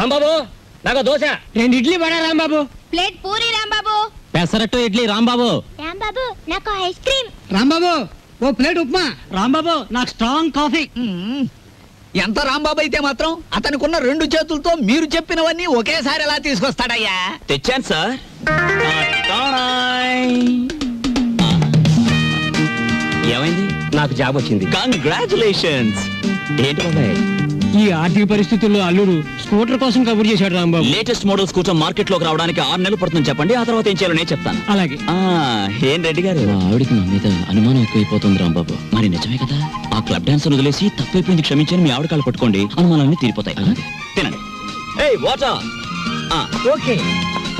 రాంబాబు నాకు దోశ. 2 ఇడ్లీ వడ రాంబాబు. ప్లేట్ పూరి రాంబాబు. పెసరట్టు ఇడ్లీ రాంబాబు. రాంబాబు నాకు ice cream. Rambabu ఓ plate upma. Rambabu నాకు స్ట్రాంగ్ కాఫీ. ఎంత రాంబాబు అయితే మాత్రం అతనికున్న 2 చేతులతో మీరు చెప్పినవన్నీ ఒకేసారి ఎలా తీసుకొస్తాడయ్యా? తెచ్చాను సార్. ఏమైంది? నాకు జాబ్ వచ్చింది. కంగ్రాచులేషన్స్. ఏంటి బాబాయ్? ఈ ఆర్థిక పరిస్థితుల్లో అల్లుడు స్కూటర్ కోసం కబుర్ చేశాడు Rambabu. Latest model scooter market లోకి రావడానికి 6 నెలలు పడుతుంది చెప్పండి, ఆ తర్వాత ఏం చేయాలో నేను చెప్తాను. అలాగే. ఏం రెడ్డి గారు, ఆవిడికి మా మీద అనుమానం ఎక్కువైపోతుంది రాంబాబు. మరి నిజమే కదా? ఆ క్లబ్ డాన్స్ వదిలేసి తప్పైపోయింది క్షమించని మీ ఆవిడ కాళ్ళు పట్టుకోండి, అనుమానాలన్నీ తీరిపోతాయి. తినండి. ఏయ్ వాటర్. ఓకే.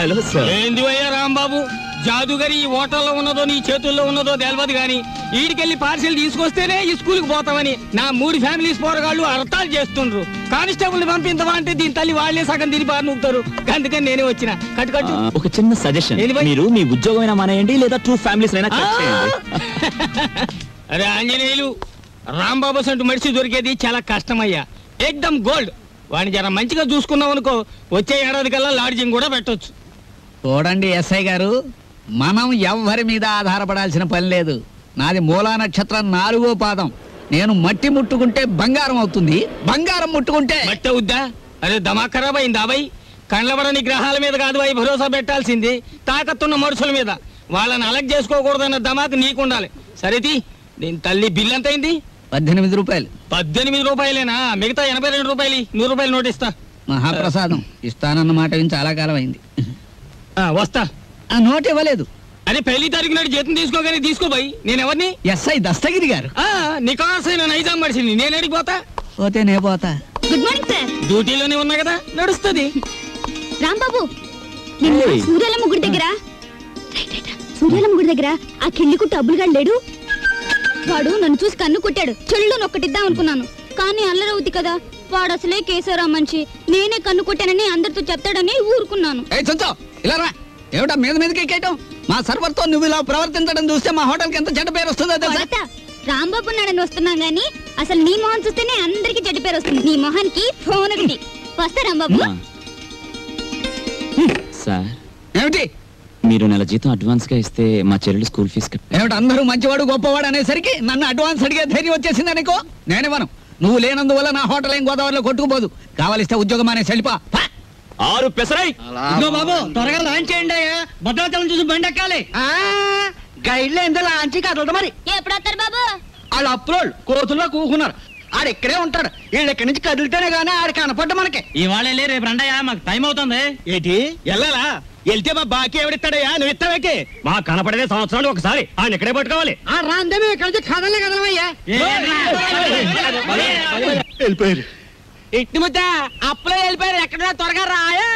Hello sir. ఏంది అయ్యా రాంబాబు, జాదుగరి ఈ హోటల్లో ఉన్నదో నీ చేతుల్లో ఉన్నదో తెలియదు గాని ఈడికెళ్ళి పార్సిల్ తీసుకొస్తేనే ఈ స్కూల్కి పోతామని నా 3 ఫ్యామిలీస్ పోరగాళ్ళు అర్థాలు చేస్తుండ్రు. కానిస్టేబుల్ పంపించవా అంటే దీని తల్లి వాళ్ళే సగం తిని బారి నూపుతారు. అందుకని నేనే వచ్చిన. కట్టు ఒక చిన్న సజెషన్, మీరు మీ ఉద్యోగమైనా మానేయండి లేదా 2 ఫ్యామిలీస్ అయినా కట్ చేయండి. అరే ఆంజనేయులు, రాంబాబు సంటూ మనిషి దొరికేది చాలా కష్టమయ్యా. ఏకదమ్ గోల్డ్. వాడిని జర మంచిగా చూసుకున్నాం అనుకో, వచ్చే ఏడాది కల్లా లాడ్జింగ్ కూడా పెట్టొచ్చు. చూడండి ఎస్ఐ గారు, మనం ఎవ్వరి మీద ఆధారపడాల్సిన పని లేదు. నాది మూలా నక్షత్రం 4వ పాదం. నేను మట్టి ముట్టుకుంటే బంగారం అవుతుంది, బంగారం ముట్టుకుంటే మట్టి అవుద్దా? అరే దమా ఖరాబ్ అయిందా అబ్బాయి? కండ్లబడని గ్రహాల మీద కాదు అవి భరోసా పెట్టాల్సింది, తాకత్తున్న మనుషుల మీద. వాళ్ళని అలగ్ చేసుకోకూడదన్న దమాకు నీకుండాలి. సరేది, దీని తల్లి బిల్ ఎంత అయింది? 18 రూపాయలు. 18 రూపాయలేనా? మిగతా 82 రూపాయలు. 100 రూపాయలు నోట్ ఇస్తా. మహాప్రసాదం ఇస్తానన్న మాట విని చాలా కాలం అయింది. వస్తా. ఆ నోట్ ఇవ్వలేదు. అరే పెళ్లి తారీఖు నాడు జీతం తీసుకోగానే తీసుకోబాయి. నేను ఎవరిని? ఎస్ఐ దస్తగిరి గారు. నికాసైన నైజాం మనిషిని. నేను అడిగిపోతా. పోతే నే పోతా. Good morning sir. డ్యూటీలోనే ఉన్నా కదా, నడుస్తుంది. రాంబాబు, సూర్యాలమ్మ గుడి దగ్గర ఆ కిళ్ళికు డబ్బులుగా లేడు. వాడు నన్ను చూసి కన్ను కొట్టాడు. చెల్లు నొక్కటిద్దాం అనుకున్నాను, కానీ అల్లరవుద్ది కదా. వాడు అసలే కేశవరా మనిషి. నేనే కన్ను కొట్టానని అందరితో చెప్తాడని ఊరుకున్నాను. ఏమిటా మీద మీదకి ఎక్కేయటం? మా సర్వర్ తో నువ్వు ఇలా ప్రవర్తించడం చూస్తే మా హోటల్ కి ఎంత చెడ్డ పేరు వస్తుందో తెలుసా? రాంబాబు నాడని వస్తున్నాం గానీ అసలు నీ మొహం చూస్తేనే అందరికి చెడ్డ పేరు వస్తుంది. నీ మొహానికి ఫోన్ ఒకటి. వస్తా రాంబాబు. సార్ ఏమిటి? మీరు నెల జీతం అడ్వాన్స్ గా ఇస్తే మా చెల్లెలు స్కూల్ ఫీజు ఏమిటి? అందరూ మంచివాడు గొప్పవాడు అనేసరికి నన్ను అడ్వాన్స్ అడిగే ధైర్యం వచ్చేసింది అనుకో. నేనేమను, నువ్వు లేనందువల్ల నా హోటల్ ఏం గోదావరిలో కొట్టుకుపోదు. కావాలిస్తే ఉద్యోగం అనే వెళ్ళిపా. 6 పెసరై. బాబు త్వరగా లాంచ్ చేయండి. భద్రాచలం చూసి బండి ఎక్కాలి. గైడ్లో ఎంత లాంచి కదలదు మరి. ఎప్పుడు వస్తారు బాబు? వాళ్ళు అప్రోళ్ళు కోతుల్లో కూకున్నారు. ఆడు ఇక్కడే ఉంటాడు. వీళ్ళు ఇక్కడి నుంచి కదిలితేనే గానీ ఆడు కనపడ్డ మనకి. ఇవాళ రేపు రండయ్యా, మాకు టైం అవుతుంది. ఏంటి వెళ్ళాలా? వెళ్తే మా బాకీ ఎవడిస్తాడయ్యా? నువ్వు ఇస్తావేకి? మా కనపడేదే సంవత్సరాలు ఒకసారి. ఆయన ఇక్కడే పట్టుకోవాలి. రాందే మేము ఇక్కడ నుంచి కదలే కదలమయ్యా. వెళ్ళిపోయారు. ఇట్టి ముద్ద అప్పులో వెళ్ళిపోయారు. ఎక్కడ త్వరగా రాయా.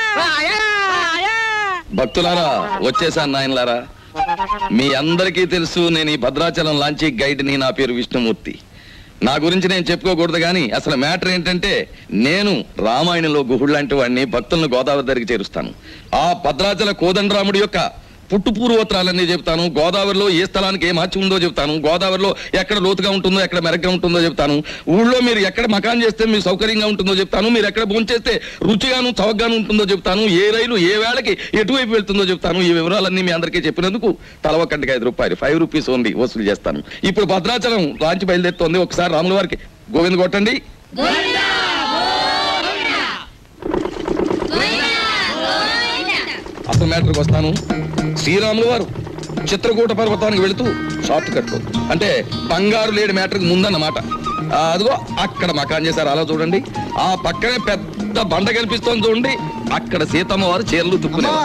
భక్తులారా, వచ్చేసాను నాయనలారా. మీ అందరికీ తెలుసు, నేను ఈ భద్రాచలం లాంచీ గైడ్ని. నా పేరు విష్ణుమూర్తి. నా గురించి నేను చెప్పుకోకూడదు కానీ అసలు మ్యాటర్ ఏంటంటే, నేను రామాయణంలో గుహుడు లాంటి వాడిని. భక్తులను గోదావరి దగ్గరికి చేరుస్తాను. ఆ భద్రాచల కోదండరాముడి యొక్క పుట్టు పూర్వోత్తరాలన్నీ చెప్తాను. గోదావరిలో ఏ స్థలానికి ఏ మార్చి ఉందో చెప్తాను. గోదావరిలో ఎక్కడ లోతుగా ఉంటుందో, ఎక్కడ మెరగ్గా ఉంటుందో చెప్తాను. ఊళ్ళో మీరు ఎక్కడ మకాన్ చేస్తే మీకు సౌకర్యంగా ఉంటుందో చెప్తాను. మీరు ఎక్కడ భోంచేస్తే రుచిగాను చవకగాను ఉంటుందో చెప్తాను. ఏ రైలు ఏ వేళకి ఎటువైపు వెళ్తుందో చెప్తాను. ఈ వివరాలన్నీ మీ అందరికీ చెప్పినందుకు తల ఒక్కటికి 5 రూపాయలు, 5 రూపీస్ ఓన్లీ వసూలు చేస్తాను. ఇప్పుడు భద్రాచలం లాంచి బయలుదేరుతోంది. ఒకసారి రాముల వారికి గోవింద కొట్టండి. అసలు మ్యాటర్కి వస్తాను. శ్రీరాముల వారు చిత్రకూట పర్వతానికి వెళుతూ షార్ట్ కట్ లో, అంటే బంగారు లేడి మ్యాటర్కి ముందన్నమాట. అదిగో అక్కడ మకాన్ చేశారు. అలా చూడండి. ఆ పక్కనే పెద్ద బండ కనిపిస్తోంది చూడండి. అక్కడ సీతమ్మ వారు చీరలు తుక్కున్నారు.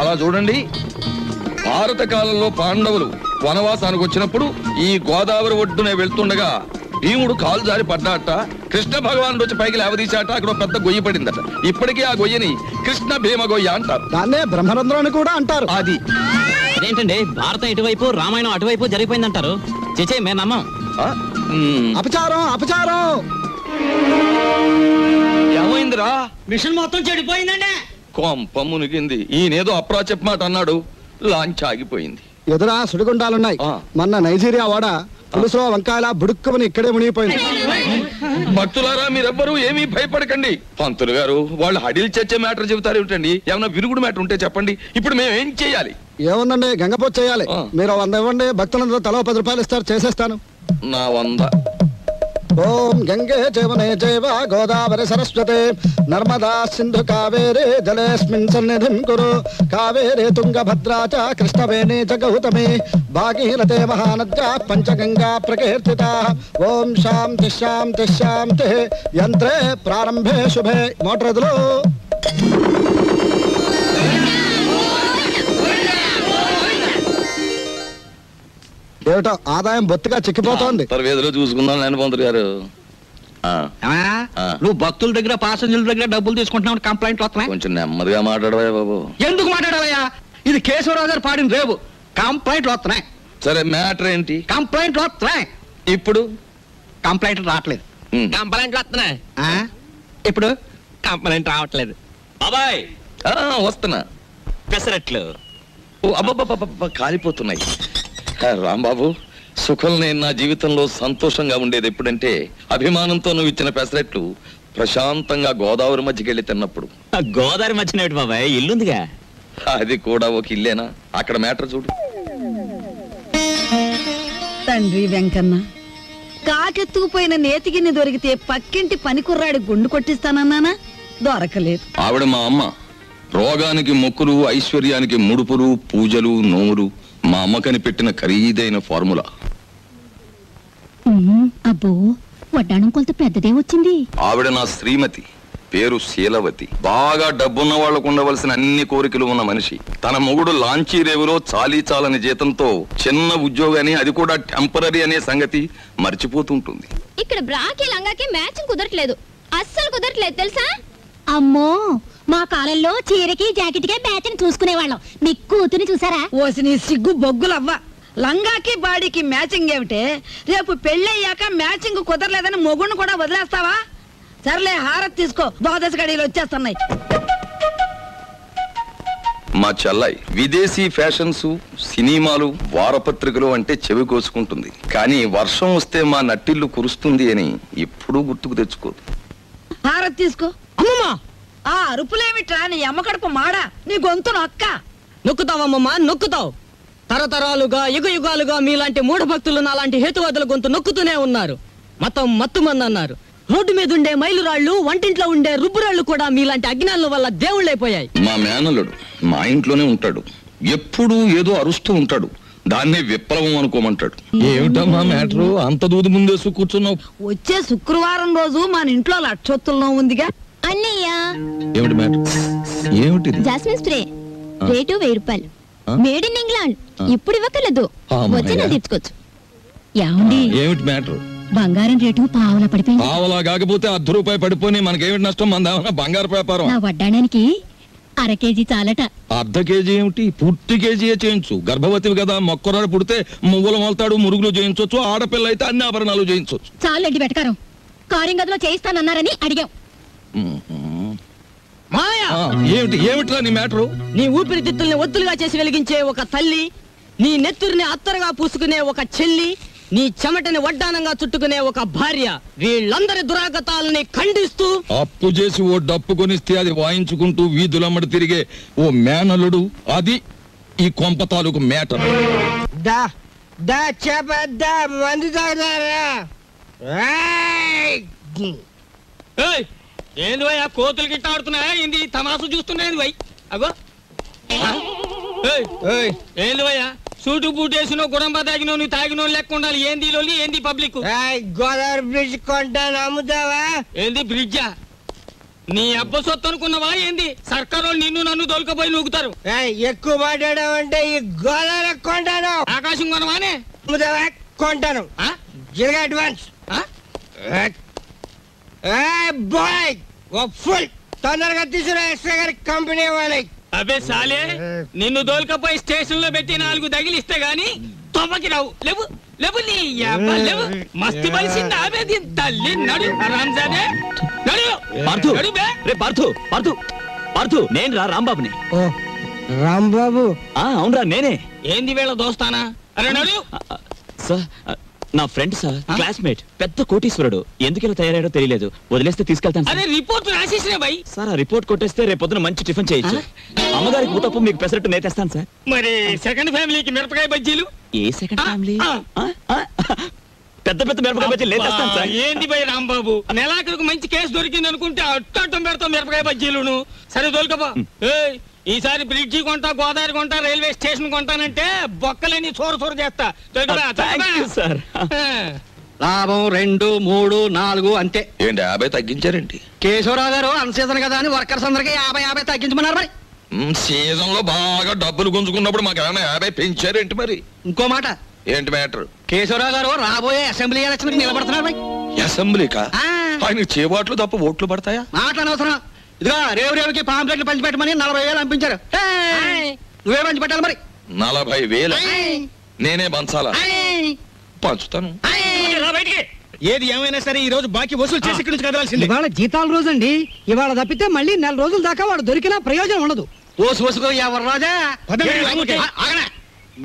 అలా చూడండి. భారత కాలంలో పాండవులు వనవాసానికి వచ్చినప్పుడు ఈ గోదావరి ఒడ్డునే వెళ్తుండగా భీముడు కాలు జారి పడ్డాట. కృష్ణ భగవానుడు వచ్చి పైకి లేవదీశాట. అక్కడ పెద్ద గొయ్యి పడిందట. ఇప్పటికీ ఆ గొయ్యని కృష్ణ భీమ గొయ్య అంటారు. దాన్నే బ్రహ్మరంధ్రం అని కూడా అంటారు. అది అదేంటండి, భారతం ఇటువైపు రామాయణం అటువైపు జరిగిపోయిందంటారు. చేచే మేము నమ్మం. అపచారం అపచారం. ఏమైందిరా? మిషన్ మొత్తం చెడిపోయిందండి. కొంప మునిగింది. ఈయనేదో అప్రాచప్ మాట అన్నాడు. లాంచ్ ఆగిపోయింది. ఎదురా సుడిగుండాలున్నాయి. మొన్న నైజీరియా వాడ పులుసులో వంకాయల బుడుక్కుమని ఇక్కడే మునిగిపోయింది. భక్తులారా మీరెవ్వరూ ఏమీ భయపడకండి. పంతులు గారు వాళ్ళు హడిల్ చచ్చే మ్యాటర్ చెబుతారు ఏమిటండి? ఏమైనా విరుగుడు మ్యాటర్ ఉంటే చెప్పండి. ఇప్పుడు మేము ఏం చేయాలి? ఏముందండి, గంగపోత చేయాలి. ఆ. మీరు 100 ఇవ్వండి, భక్తులందరూ తలో 10 రూపాయలు ఇస్తారు, చేసేస్తాను. నా 100. ఓం గంగే జవనే జైవ గోదావరి సరస్వతే నర్మదా సింధు కావేరే జలేస్మిన్ సన్నిధిం కురు కావేరే తుంగభద్రా చ కృష్ణవేణి చ గౌతమి భాగీరథే మహానద్యా పంచగంగా ప్రకీర్తితా. ఓం శాంతి శాంతి శాంతి. యంత్రే ప్రారంభే శుభే. మోటార్ ఎదులు. ఏమిటో ఆదాయం బొత్తిగా చిక్కిపోతోంది. వేదిలో చూసుకుందాం నేను పంతులు గారు. ఆ, ఆ. నువ్వు భక్తుల దగ్గర పాసెంజర్ల దగ్గర డబ్బులు తీసుకుంటున్నావు, కంప్లైంట్లు వస్తున్నాయి. కొంచెం నెమ్మదిగా మాట్లాడవా బాబు. ఎందుకు మాట్లాడాలయ్యా? ఇది కేశవరావు గారు పాడిన రేవు. కంప్లైంట్లు వస్తున్నాయి, సరే మ్యాటర్ ఏంటి కంప్లైంట్లు వస్తున్నాయి. ఇప్పుడు? కంప్లైంట్లు రావట్లేదు. ఉమ్. కంప్లైంట్లు వస్తున్నాయి. ఆ? ఇప్పుడు కంప్లైంట్ రావట్లేదు. బాబాయ్ ఆ, వస్తున్నా. పెసరట్లు. ఓ అబ్బబ్బబ్బబ్బ, కాలిపోతున్నాయి. రాంబాబు, సుఖం నేను నా జీవితంలో సంతోషంగా ఉండేది ఎప్పుడంటే అభిమానంతో నువ్వు ఇచ్చిన పెసరెట్లు ప్రశాంతంగా గోదావరి మధ్యకెళ్ళి తిన్నప్పుడు. ఆ గోదావరి మధ్యన బాబాయ్ ఇల్లుందిగా. అది కూడా ఒక ఇల్లేనా? అక్కడ మ్యాటర్ చూడు. తండ్రి వెంకన్న, కాకెత్తుకుపోయిన నేతిగిన్ని దొరికితే పక్కింటి పనికుర్రాడి గుండు కొట్టిస్తానన్నానా? దొరకలేదు. ఆవిడ మా అమ్మ. రోగానికి మొక్కులు, ఐశ్వర్యానికి ముడుపులు, పూజలు, నోములు మా అమ్మకని పెట్టిన ఖరీదైన ఫార్ములా. అబ్బో, వడ్డాణం కొంత పెద్దదే వచ్చింది. ఆవిడ నా శ్రీమతి, పేరు శీలవతి. బాగా డబ్బున్న వాళ్లకు ఉండవలసిన అన్ని కోరికలు ఉన్న మనిషి. తన మొగుడు లాంచీ రేవులో చాలీ చాలని జీతంతో చిన్న ఉద్యోగాన్ని, అది కూడా టెంపరీ అనే సంగతి మర్చిపోతుంటుంది. ఇక్కడ బ్రాకి లంగాకి మ్యాచింగ్ కుదరట్లేదు, అస్సలు కుదరట్లేదు తెలుసా? అమ్మో, మా కాలంలో చీరకి జాకెట్కే మ్యాచ్ని చూసుకునేవాళ్ళం. మీ కూతుని చూసారా? ఓసి నీ సిగ్గు బొగ్గులవ్వ. లంగాకి బాడీకి మ్యాచింగ్ ఏమిటే? రేపు పెళ్ళయ్యాక మ్యాచింగ్ కుదరలేదని మొగుణ్ణి కూడా వదిలేస్తావా? సర్లే, హారత్ తీసుకో, ద్వాదశ గడియలు వచ్చేస్తున్నాయి. మా చెల్లాయి విదేశీ ఫ్యాషన్స్, సినిమాలు, వారపత్రికలు అంటే చెవి కోసుకుంటుంది. కానీ వర్షం వస్తే మా నట్టిల్లు కురుస్తుంది అని ఎప్పుడూ గుర్తుకు తెచ్చుకోదు. హారత్ తీసుకో. అమ్మమ్మా, ఆ అరుపులేమిట్రా? నీ అమ్మ కడుపు మాడా, నీ గొంతు నొక్క. నొక్కుతావమ్మమ్మా, నొక్కుతావు. తరతరాలుగా యుగ యుగాలుగా మీలాంటి మూఢ భక్తులు నాలాంటి హేతువాదుల గొంతు నొక్కుతూనే ఉన్నారు. మతం మత్తుమంది అన్నారు. రోడ్డు మీద ఉండే మైలురాళ్లు, వంటింట్లో ఉండే రుబ్బురాళ్లు కూడా మీలాంటి అజ్ఞానుల వల్ల దేవుళ్ళైపోయాయి. మా మేనల్లుడు మా ఇంట్లోనే ఉంటాడు. ఎప్పుడూ ఏదో అరుస్తూ ఉంటాడు. దాన్నే విప్లవం అనుకోమంటాడు. ఏమిటమ్మా మ్యాటరు? అంత దూది ముందేసు కూర్చున్నావు. వచ్చే శుక్రవారం రోజు మన ఇంట్లో లక్షొత్తుల్లో ఉందిగా. అన్నయ్య, ఏమిటి మ్యాటర్? ఏమిటిది? జాస్మిన్ స్ప్రే రేటు 1000 రూపాయలు. Made in England. ఇప్పుడు ఇవ్వకలేదు, అమ్మయ్య. వచ్చినా తీర్చుకోవచ్చు. ఏమండి, ఏమిటి మ్యాటర్? బంగారం రేటు పావులా పడిపోయింది. పావలా కాకపోతే ₹10 పడిపోయి మనకేమిటి నష్టం? మన బంగారు వ్యాపారం. నా వడ్డాణానికి 1/2 కేజీ చాలట. అర్ధ కేజీ ఏమిటి? పూర్తి కేజీయే చేయించు. గర్భవతివి కదా, మొక్కరాడు పుడితే మువ్వలు మొలతాడు, మురుగులు చేయించవచ్చు. ఆడపిల్ల అయితే అన్ని ఆభరణాలు చేయించవచ్చు. చాలండి వెటకారం. కారింగ్ గదిలో చేయిస్తానన్నారని అడిగాం. మాయా, ఏమిటి ఏమిట్రా నీ మ్యాటరు? నీ ఊపిరితిత్తుల్ని ఒత్తులుగా చేసి వెలిగించే ఒక తల్లి, నీ నెత్తురిని అత్తరుగా పూసుకునే ఒక చెల్లి, నీ చెమటని వడ్డానంగా చుట్టుకునే ఒక భార్య, వీళ్ళందరి దురాగతాలని ఖండిస్తూ అప్పు చేసి ఓ డప్పు కొనిస్తే అది వాయించుకుంటూ వీధులమ్మడి తిరిగే ఓ మేనలుడు, అది ఈ కొంప తాలూకు మ్యాటర్. మందు తాగుతారా? ఏంది వై ఆ కోతులు గిట్ట ఆడుతున్నాయా? ఏంది తమాసు చూస్తున్నాయి వై? అగో ఆ? ఏంది వయ్యా? సూటు బూటేసిన గుడంబ తాగినో నువ్వు తాగినో లెక్క ఉండాలి. ఏంది లోలి, ఏంది పబ్లిక్? గోదావరి బ్రిడ్జ్ కొంటాను, అమ్ముతావా? ఏంది బ్రిడ్జా? నీ అబ్బ సొత్తు అనుకున్నావా ఏంది? సర్కారు నిన్ను నన్ను దొలకపోయి నూకుతారు. ఎక్కువ మాట్లాడావంటే ఈ గోదావరి కొంటాను. ఆకాశం కొనవానే? అమ్ముతావా? కొంటాను. జిల్గా అడ్వాన్స్. బాయ్ ఫుల్ తొందరగా తీసుకురా ఎక్స్ట్రా గారి కంపెనీ వాళ్ళకి. అబే సాలే, నిన్ను దోల్కపోయి స్టేషన్ లో పెట్టి 4 తగిలిస్తే గాని తొమ్మకి రావు. లేవు లేవు, నీ యబ్బ లేవు. మస్తు బలిసింది ఆమె దీని తల్లి. నడు రంజానే, నడు పార్థు, నడు బే. రే పార్థు, పార్థు, పార్థు, నేను రా రాంబాబుని. రాంబాబు? అవునరా నేనే. ఏంది వీళ్ళ దోస్తానా? అరే నడు. సార్, నా ఫ్రెండ్ సార్, క్లాస్మేట్, పెద్ద కోటీశ్వరుడు. ఎందుకు ఇలా తయారయ్యాడో తెలియలేదు. వదిలేస్తే తీసుకెళ్తాను అదే సార్. రిపోర్ట్ రాసేసిన భయ్. సార్ ఆ రిపోర్ట్ కొట్టేస్తే రేపు పొద్దున మంచి టిఫిన్ చేయొచ్చు. అమ్మగారికి ఊతప్పు, మీకు పెసరట్టు నేతేస్తాను సార్. మరి సెకండ్ ఫ్యామిలీకి మిరపకాయ బజ్జీలు. ఏ సెకండ్ ఫ్యామిలీ? ఆ. పెద్ద పెద్ద మిరపకాయ బజ్జీలు నేతేస్తాను సార్. ఏంది భయ్ రాంబాబు, నెలాఖరికి మంచి కేసు దొరికింది అనుకుంటే అట్టం పెడతాం మిరపకాయ బజ్జీలును. సరే దొరకబా. ఈసారి బ్రిడ్జి కొంటా, గోదావరి కొంటా, రైల్వే స్టేషన్ కొంటానంటే బొక్కలేని చోరు చేస్తా. దొరకబా, Thank you, sir. లాభం 2, 3, 4 అంతే. ఏంటి 50 తగ్గించారేంటి? కేశవరావు గారు అన్సీజన్ కదా అని వర్కర్స్ అందరికి 50 తగ్గించమన్నారు మరి. సీజన్ లో బాగా డబ్బులు గుంజుకున్నప్పుడు మాకు ఏమైనా 50 పెంచారేంటి మరి? ఇంకో మాట, ఏంటి మ్యాటర్? కేశవరావు గారు రాబోయే అసెంబ్లీ ఎలక్షన్ నిలబడుతున్నారు మరి. అసెంబ్లీకా? ఆ. ఆయన చేబాట్లు తప్ప ఓట్లు పడతాయా? మాట అనవసరం. ఇదిగో రేవుకి పాంప్లెట్లు పంచిపెట్టమని 40,000 పంపించారు. నువ్వే పంచిపెట్టాలి మరి. 40,000 నేనే పంచాలా? పంచుతాను. ఏది ఏమైనా సరే ఈ రోజు బాకీ వసూలు చేసి ఇక్కడి నుంచి కదలాల్సింది. ఇవాళ జీతాల రోజు అండి. ఇవాళ తప్పితే మళ్ళీ 4 రోజుల దాకా వాడు దొరికినా ప్రయోజనం ఉండదు. ఓసుకో ఎవరు రాజా. ఆగనే.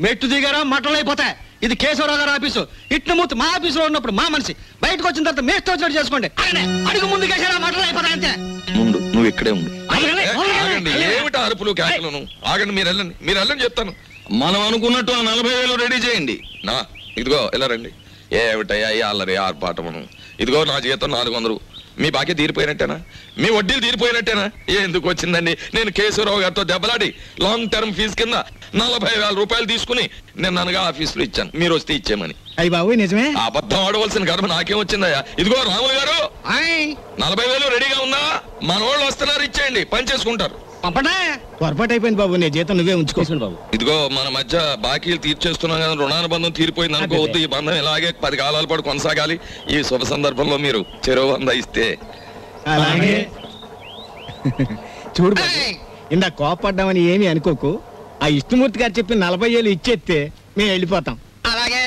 మెట్టు దిగారా మట్టలు అయిపోతాయి. ఇది కేశవరావు గారు ఆఫీసు. ఇట్ల మూర్తి మా ఆఫీసులో ఉన్నప్పుడు మా మనిషి, బయటకు వచ్చిన తర్వాత మేస్ట్ వచ్చినట్టు చేసుకోండి. ఆగనే. అడుగు ముందు కేసారా మట్టలు అయిపోతాయి అంతే. ముందు నువ్వు ఇక్కడే ఉండు. ఆగనే. ఆగండి, ఏమిటి అరుపులు కేకలను? ఆగండి, మీరు వెళ్ళండి చెప్తాను. మనం అనుకున్నట్టు ఆ 40,000 రెడీ చేయండి. నా ఇదిగో ఇలా రండి. ఏమిటయ్యా ఈ అల్లరి ఆర్పాటమును? ఇదిగో నా జీతం 400. మీ బాకీ తీరిపోయినట్టేనా? మీ వడ్డీలు తీరిపోయినట్టేనా? ఎందుకు వచ్చిందండి? నేను కేశవరావు గారితో దెబ్బలాడి లాంగ్ టర్మ్ ఫీజు కింద 40,000 రూపాయలు తీసుకుని నేను అనగా ఆఫీసులో ఇచ్చాను. మీరు వస్తే ఇచ్చేమని. అయ్యి బాబు నిజమే. అబద్ధం ఆడవలసిన కర్మ నాకేం వచ్చిందయ్యా? ఇదిగో రాములు గారు, 40,000 రెడీగా ఉందా? మన వాళ్ళు వస్తున్నారు, ఇచ్చేయండి, పని చేసుకుంటారు. పంపండి. పొరపాటు అయిపోయింది బాబు, నీ జీతం నువ్వే ఉంచుకోవాలి బాబు. ఇదిగో మన మధ్య బాకీలు తీర్చేస్తున్నాం కదా, రుణానుబంధం తీరిపోయింది అనుకోవద్దు. ఈ బంధం ఇలాగే 10 కాలాల పాటు కొనసాగాలి. ఈ శుభ సందర్భంలో మీరు చెరువు 100 ఇస్తే. అలాగే చూడు బాబు, ఇందా కోపడ్డామని ఏమీ అనుకోకు. ఆ ఇష్టమూర్తి గారు చెప్పి 40,000 ఇచ్చేస్తే మేము వెళ్ళిపోతాం. అలాగే.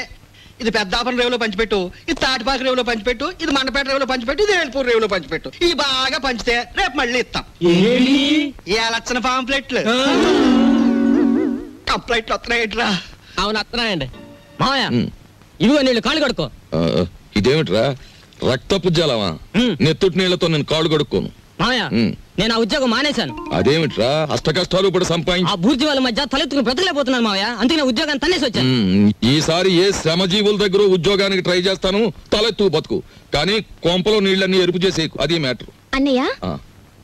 ఇది పెద్దాపురం రేవులో పంచిపెట్టు, ఇది తాటిపాక రేవులో పంచిపెట్టు, ఇది మండపేట రేవులో పంచిపెట్టు, ఇది ఏడుపూర్ రేవులో పంచిపెట్టు. ఇది బాగా పంచితే రేపు మళ్ళీ ఇస్తాం. ఈ లక్షణ పాంప్లెట్లు కంప్లైంట్లు వస్తున్నాయిట్రా. అవును వస్తున్నాయండి మామయ్య. ఉమ్. ఇదిగో నీళ్ళు కాళ్ళు కడుక్కో. ఇదేమిట్రా రక్తపు జలమా? నెత్తుటి నీళ్లతో నేను కాళ్ళు కడుక్కోను. మామయ్య ఉమ్. నేను ఆ ఉద్యోగం మానేశాను. అదేమిట్రా అష్ట కష్టాలు ఇప్పుడు ఆ సంపాదించి బూర్జీ వాళ్ళ మధ్య తలెత్తుకుని బ్రతకలేకపోతున్నాను మామయ్య. అందుకే నా ఉద్యోగాన్ని తన్నేసి వచ్చాను. ఈసారి ఏ శ్రమజీవుల దగ్గర ఉద్యోగానికి ట్రై చేస్తాను. తలెత్తు బతుకు, కానీ కొంపలో నీళ్ళన్నీ ఎరుపు చేసేకు. అది మ్యాటర్. అన్నయ్య,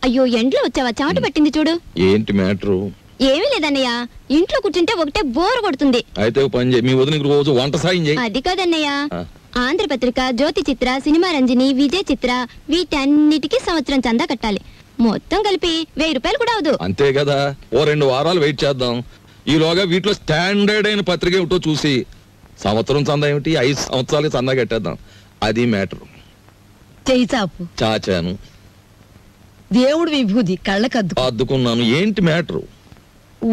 అయ్యో ఎండ్లో వచ్చావా? చెమట పట్టింది చూడు. ఏంటి మ్యాటరు? ఏమీ లేదన్నయ్య, ఇంట్లో కూర్చుంటే ఒకటే బోర్ కొడుతుంది. అయితే ఓ పని చేయి, మీ వదినకి రోజు వంట సాయం చేయి. అది కాదన్నయ్య, ఆ. ఆంధ్రపత్రిక, జ్యోతి చిత్ర, సినిమా రంజని, విజయ్ చిత్ర, వీటన్నిటికీ సంవత్సరం చందా కట్టాలి. మొత్తం కలిపి 1000 రూపాయలు కూడా అవదు. అంతే కదా, ఓ 2 వారాలు వెయిట్ చేద్దాం. ఈలోగా వీటిలో స్టాండర్డ్ అయిన పత్రిక ఏమిటో చూసి సంవత్సరం చందా ఏమిటి, 5 సంవత్సరాలకి చందా కట్టేద్దాం. అది మ్యాటర్. చెయ్యి చాపు. చాచాను, దేవుడు విభూది కళ్ళకద్దు. అద్దుకున్నాను. ఏంటి మ్యాటర్?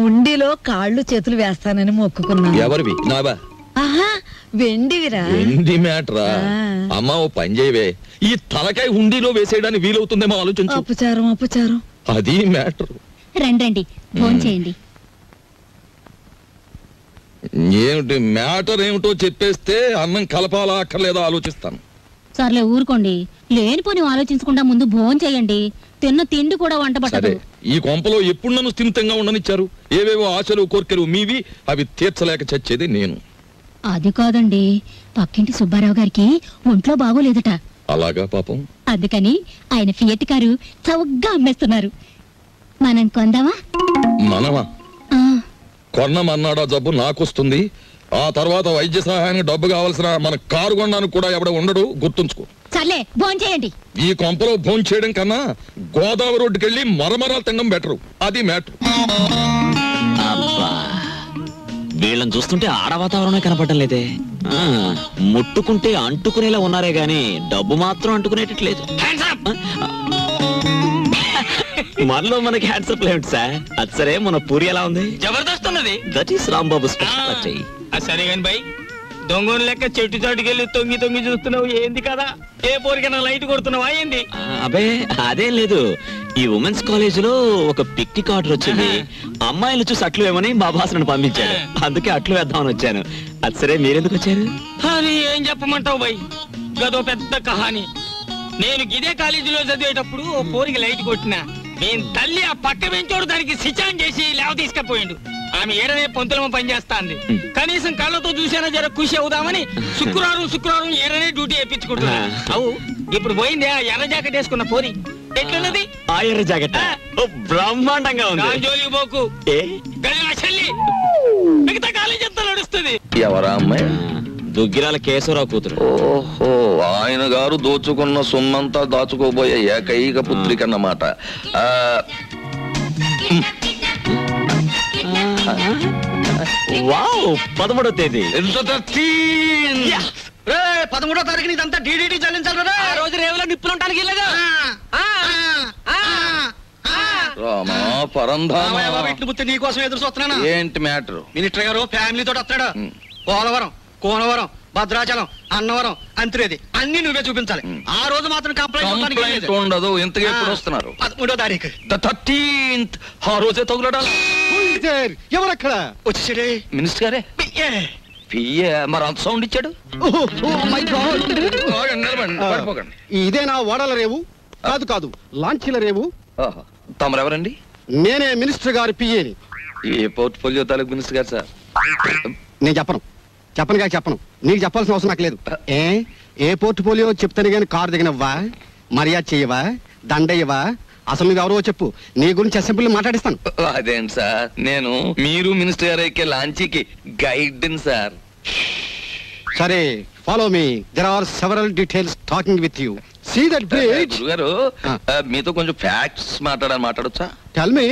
ఉండిలో కాళ్ళు చేతులు వేస్తానని మొక్కుకున్నాను. ఎవరివి? నావా? ఆహా, వెండివిరా. ఏంటి మ్యాటరా? ఆ. అమ్మా ఓ పని చేయవే, ఈ తలకాయ హుండీలో వేసేయడానికి వీలవుతుందేమో ఆలోచించు. అపచారం. అది మ్యాటర్. రండి భోంచేయండి. ఏమిటి మ్యాటర్ ఏమిటో చెప్పేస్తే అన్నం కలపాలా అక్కర్లేదా ఆలోచిస్తాను. సర్లే ఊరుకోండి, లేనిపోని ఆలోచించకుండా ముందు భోంచేయండి. తిన్న తిండి కూడా వంట సరే, పట్టదు. ఈ కొంపలో ఎప్పుడు నన్ను స్థిమితంగా ఉండనిచ్చారు? ఏవేవో ఆశలు కోర్కెలు మీవి, అవి తీర్చలేక చచ్చేది నేను. అది కాదండి, పక్కింటి సుబ్బారావు గారికి ఒంట్లో బాగోలేదట. అలాగా పాపం. అందుకని ఆయన ఫియట్ కారు చౌకగా అమ్మేస్తున్నారు. మనం కొందామా? మనమా? ఆ, కొన్నమన్నాడా జబ్బు నాకొస్తుంది. ఆ తర్వాత వైద్య సహాయానికి డబ్బు కావాల్సిన మన కారు కొనడానికి కూడా ఎవడ ఉండడు, గుర్తుంచుకో. సర్లే భోంచేయండి. ఈ కొంపలో భోం చేయడం కన్నా గోదావరి రోడ్డుకి వెళ్ళి మరమరాలు తినడం బెటరు. అది మ్యాటర్. అబ్బా, వీళ్ళని చూస్తుంటే ఆడ వాతావరణమే కనపడటం లేదే. ముట్టుకుంటే అంటుకునేలా ఉన్నారే గాని డబ్బు మాత్రం అంటుకునేటట్లేదు. మనలో మనకి హ్యాండ్సప్ లేదు సార్. అది సరే, మన పూరి ఎలా ఉంది? జబర్దస్త్ ఉన్నది. That is Rambabu special. సరే కాని బై, దొంగను లెక్క చెట్టు చాటుకెళ్ళి తొంగి తొంగి చూస్తున్నావు ఏంది కదా? ఏ పోరికైనా లైట్ కొడుతున్నావా ఏంది? అబే అదేం లేదు, ఈ ఉమెన్స్ కాలేజ్ లో ఒక పిక్నిక్ ఆర్డర్ వచ్చింది. అమ్మాయిలు చూసి అట్లు వేమని మా బాసను పంపించాడు, అందుకే అట్లు వేద్దామని వచ్చాను. అది సరే, మీరెందుకు వచ్చారు? అది ఏం చెప్పమంటావు బై, గదో పెద్ద కహాని. నేను గిదే కాలేజీలో చదివేటప్పుడు ఓ పోరికి లైట్ కొట్టినా, నేను తల్లి ఆ పక్క బెంచోడు దానికి సిచాన్ చేసి లేవ తీసుకపోయిండు. ఆమె ఏడనే పొంతులమ పనిచేస్తాంది. కనీసం కళ్ళతో చూసినా జర ఖుషి అవుదామని శుక్రవారం ఏడనే డ్యూటీ వేయించుకుంటున్నా. అవు ఇప్పుడు పోయింది ఆ ఎర్ర జాకెట్ వేసుకున్న పోరి. ఎట్లున్నది ఆ ఎర్ర జాకెట్ బ్రహ్మాండంగా ఉంది. దాని జోలికి పోకు, ఏ గది నా చెల్లి. మిగతా కాలేజీ అంతా నడుస్తుంది. ఎవరా అమ్మాయి? దుగ్గిరాల కేశవరావు కూతురు. ఓహో, ఆయన గారు దోచుకున్న సొమ్మంతా దాచుకోబోయే ఏకైక పుత్రిక అన్నమాట. వావ్, 13వ తేదీ. 13వ తారీఖుని ఇదంతా డీడీటీ చెల్లించాలి. ఆ రోజు రేవులో నిప్పులుంటానికి వెళ్ళగా రామా పరంధామా, నీ కోసం ఎదురు చూస్తున్నాను. ఏంటి మ్యాటర్? మినిస్టర్ గారు ఫ్యామిలీతో వస్తాడు. పోలవరం, కోనవరం, భద్రాచలం, అన్నవరం, అంత్రేది అన్ని నువ్వే చూపించాలి. ఆ రోజు మాత్రం కంప్లైంట్ ఉండదు. ఇంతగా ఎప్పుడు వస్తున్నారు? 13వ తారీఖు. 13th. ఆ రోజే తగులడాలి. ఎవరక్కడ? వచ్చేసాడే మినిస్టర్ గారే. పియ్యే మరి అంత సౌండ్ ఇచ్చాడు. ఆగండి, నిలబడండి, పడిపోకండి. ఇదేనా ఓడల రేవు? కాదు కాదు, లాంచీల రేవు. ఆహా, తమరెవరండి? నేనే మినిస్టర్ గారి పిఏని. ఏ పోర్ట్ఫోలియో తాలూకు మినిస్టర్ గారు సార్? నేను చెప్పను చెప్పను. నీకు చెప్పాల్సిన అవసరం నాకు లేదు. ఏ పోర్ట్ఫోలియో చెప్తాను గాని కారు దిగనవ్వా, మర్యాద చెయ్యవా, దండయ్యవా? అసలు నువ్వు ఎవరో చెప్పు, నీ గురించి అసెంబ్లీలో మాట్లాడిస్తాను. అదేంటి సార్, నేను మీరు మినిస్టర్ గారు ఎక్కే లాంచీకి గైడ్ సార్. సరే, follow me. There are several details talking with you. See that bridge. గురుగారు, మీతో కొంచెం ఫ్యాక్ట్స్ మాట్లాడొచ్చా? Tell me.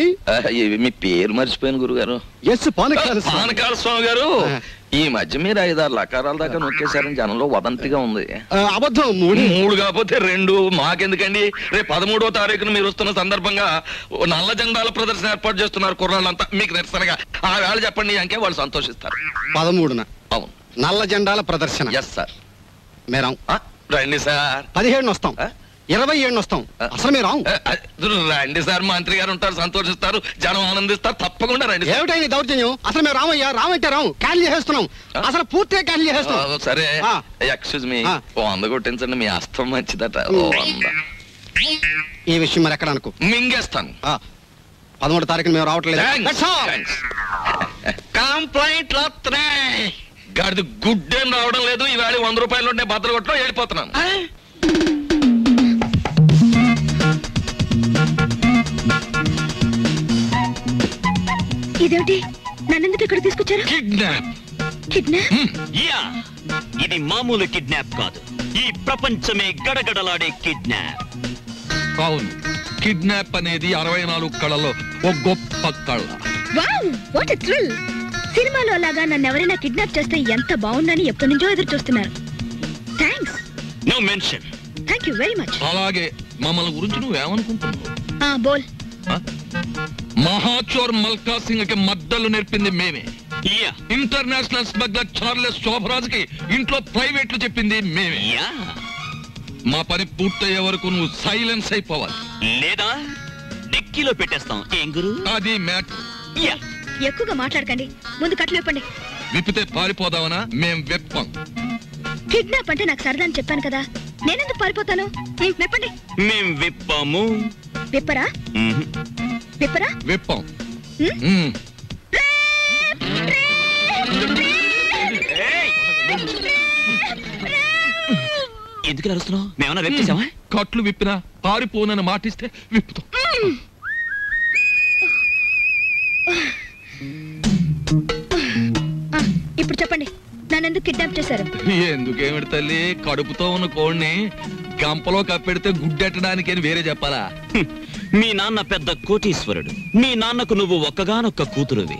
మీ పేరు మర్చిపోయాను గురుగారు. ఎస్, పానకాల పానకాల స్వామి గారు. ఈ మధ్య మీరు 5-6 లకారాల దాకా నొక్కేశారని జనంలో వదంతిగా ఉంది. అబద్ధం. 3 కాకపోతే 2. మాకెందుకండి? రేపు 13వ తారీఖున మీరు వస్తున్న సందర్భంగా నల్ల జెండాల ప్రదర్శన ఏర్పాటు చేస్తున్నారు కుర్రాళ్ళంతా. మీకు నిరసనగా ఆ వేళ చెప్పండి అంకే వాళ్ళు సంతోషిస్తారు. 13న అవును, నల్ల జెండాల ప్రదర్శన. Yes sir. మేరాం. రండి సార్. 17 వస్తాం, 27 వస్తాం. అసలు మీరు రండి సార్, మంత్రి గారు ఉంటారు, సంతోషిస్తారు, జనం ఆనందిస్తారు. తప్పకుండా రండి. ఏమిటైంది దౌర్జన్యం? అసలు మేము రామయ్యా, రామంటే రాము, క్యాన్సిల్ చేసేస్తున్నాం. అసలు పూర్తిగా క్యాన్సిల్ చేసేస్తున్నాం. సరే, ఎక్స్క్యూజ్ మీ, 100 కొట్టించండి, మీ అస్తం మంచిదట. 100. ఈ విషయం మరి ఎక్కడ అనుకో, మింగేస్తాను. 13వ తారీఖున మేము రావట్లేదు. కంప్లైంట్ గాడిది గుడ్ ఏం రావడం లేదు. ఈవేళ 100 రూపాయలు ఉంటే భద్ర కొట్టడం వెళ్ళిపోతున్నాను. ఇదేమిటి? నన్నెందుకు ఇక్కడ తీసుకొచ్చారు? కిడ్నాప్. యా, ఇది మామూలు కిడ్నాప్ కాదు, ఈ ప్రపంచమే గడగడలాడే కిడ్నాప్. అవును, కిడ్నాప్ అనేది 64 కళలో ఒక గొప్ప కళ. Wow, what a thrill! సినిమాలో లాగా నన్ను ఎవరైనా కిడ్నాప్ చేస్తే ఎంత బాగుందని ఎప్పటి నుంచో ఎదురు చూస్తున్నారు. Thanks. No mention. Thank you very much. అలాగే మమ్మల్ని గురించి నువ్వేమనుకుంటున్నావు? బోల్. మహాచోర్ మల్కా సింగ్ కి మద్దలు నేర్పింది మేమే. Yeah, international smuggler Charles Shobharaj కి ఇంట్లో ప్రైవేట్లు చెప్పింది మేమే. యా, మా పని పూర్తయ్యే వరకు నువ్వు సైలెన్స్ అయిపోవాలి, లేదా డిక్కీలో పెట్టేస్తాం. ఏం గురు? అది మ్యాటర్. యా, ఎక్కువగా మాట్లాడకండి, ముందు కట్లు విప్పండి. విప్పితే పారిపోదామనా? మేం వెప్పం. కిడ్నాప్ అంటే నాకు సరదా అని చెప్పాను కదా, నేనెందుకు పారిపోతాను? విప్పండి. మేం విప్పాము. విప్పరా? విప్పరా? వెప్పం. ఎందుకు అరుస్తున్నావు? మేమన్నా రేపు చేసామా? కట్లు విప్పినా పారిపోనని మాటిస్తే విప్పుతాం. ఇప్పుడు చెప్పండి, నన్నెందుకు కిడ్నాప్ చేశారు? ఎందుకేమిటి తల్లి, కడుపుతో ఉన్న కోడిని గంపలో కప్పెడితే గుడ్డెట్టడానికి అని వేరే చెప్పాలా? మీ నాన్న పెద్ద కోటీశ్వరుడు, మీ నాన్నకు నువ్వు ఒక్కగానొక్క కూతురువి.